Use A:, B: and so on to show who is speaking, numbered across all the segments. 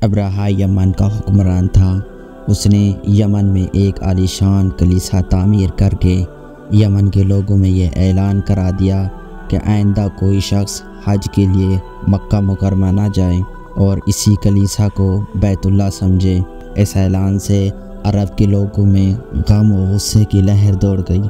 A: ابرہہ یمن کا حکمران تھا۔ اس نے یمن میں ایک عالیشان کلیسا تعمیر کر کے یمن کے لوگوں میں یہ اعلان کرا دیا کہ آئندہ کوئی شخص حج کے لیے مکہ مکرمہ نہ جائے اور اسی کلیسا کو بیت اللہ سمجھے۔ اس اعلان سے عرب کے لوگوں میں غم و غصے کی لہر دوڑ گئی۔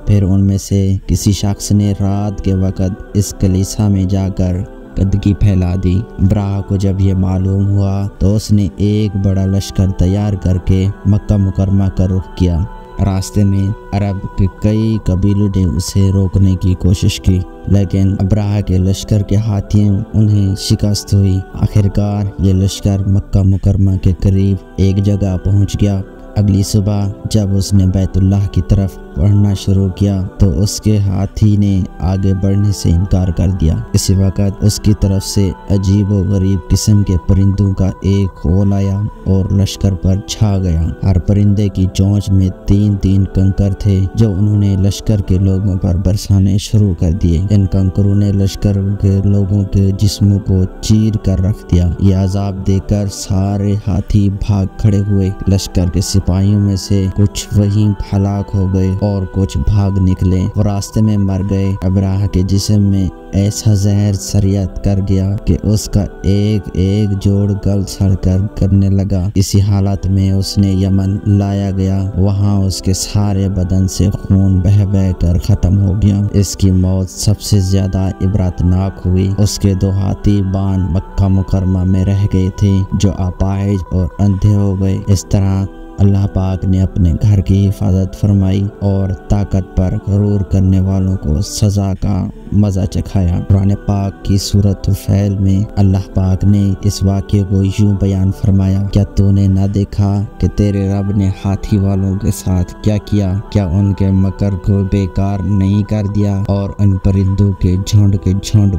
A: پھر ان میں سے کسی شخص نے رات کے وقت اس کلیسا میں جا کر گندگی پھیلا دی۔ ابرہہ کو جب یہ معلوم ہوا تو اس نے ایک بڑا لشکر تیار کر کے مکہ مکرمہ کا رخ کیا۔ راستے میں عرب کے کئی قبیلوں نے اسے روکنے کی کوشش کی، لیکن ابرہہ کے لشکر کے ہاتھیوں انہیں شکست ہوئی۔ آخرکار یہ لشکر مکہ مکرمہ کے قریب ایک جگہ پہنچ گیا۔ اگلی صبح جب اس نے بیت اللہ کی طرف بڑھنا شروع کیا تو اس کے ہاتھی نے آگے بڑھنے سے انکار کر دیا۔ اسی وقت اس کی طرف سے عجیب و غریب قسم کے پرندوں کا ایک غول آیا اور لشکر پر چھا گیا۔ ہر پرندے کی چونچ میں 3 کنکر تھے جو انہوں نے لشکر کے لوگوں پر برسانے شروع کر دیے۔ ان کنکروں نے لشکر کے لوگوں کے جسموں کو چیر کر رکھ دیا۔ یہ عذاب دیکھ کر سارے ہاتھی بھاگ کھڑے ہوئے۔ لشکر کے سپاہیوں میں سے کچھ وہیں ہلاک ہو گئے اور کچھ بھاگ نکلے، وہ راستے میں مر گئے۔ ابرہہ کے جسم میں ایسا زہر سریت کر گیا کہ اس کا ایک ایک جوڑ گل سڑ کر کرنے لگا۔ اسی حالت میں اس نے یمن لایا گیا، وہاں اس کے سارے بدن سے خون بہہ بہہ کر ختم ہو گیا۔ اس کی موت سب سے زیادہ عبرتناک ہوئی۔ اس کے 2 ہاتھی بان مکہ مکرمہ میں رہ گئے تھے جو اپاہج اور اندھے ہو گئے۔ اس طرح اللہ پاک نے اپنے گھر کی حفاظت فرمائی اور طاقت پر غرور کرنے والوں کو سزا کا مزہ چکھایا۔ قرآن پاک کی سورۃ الفیل میں اللہ پاک نے اس واقعے کو یوں بیان فرمایا، کیا تو نے نہ دیکھا کہ تیرے رب نے ہاتھی والوں کے ساتھ کیا کیا؟ کیا ان کے مکر کو بیکار نہیں کر دیا اور ان پرندوں کے جھنڈ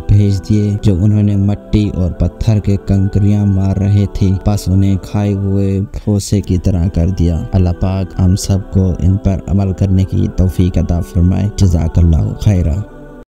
A: بھیج دیے جو انہوں نے مٹی اور پتھر کے کنکریاں مار رہے تھے، بس انہیں کھائے ہوئے پھوسے کی طرح کر دیا۔ اللہ پاک ہم سب کو ان پر عمل کرنے کی توفیق عطا فرمائے۔ جزاک اللہ خیرہ۔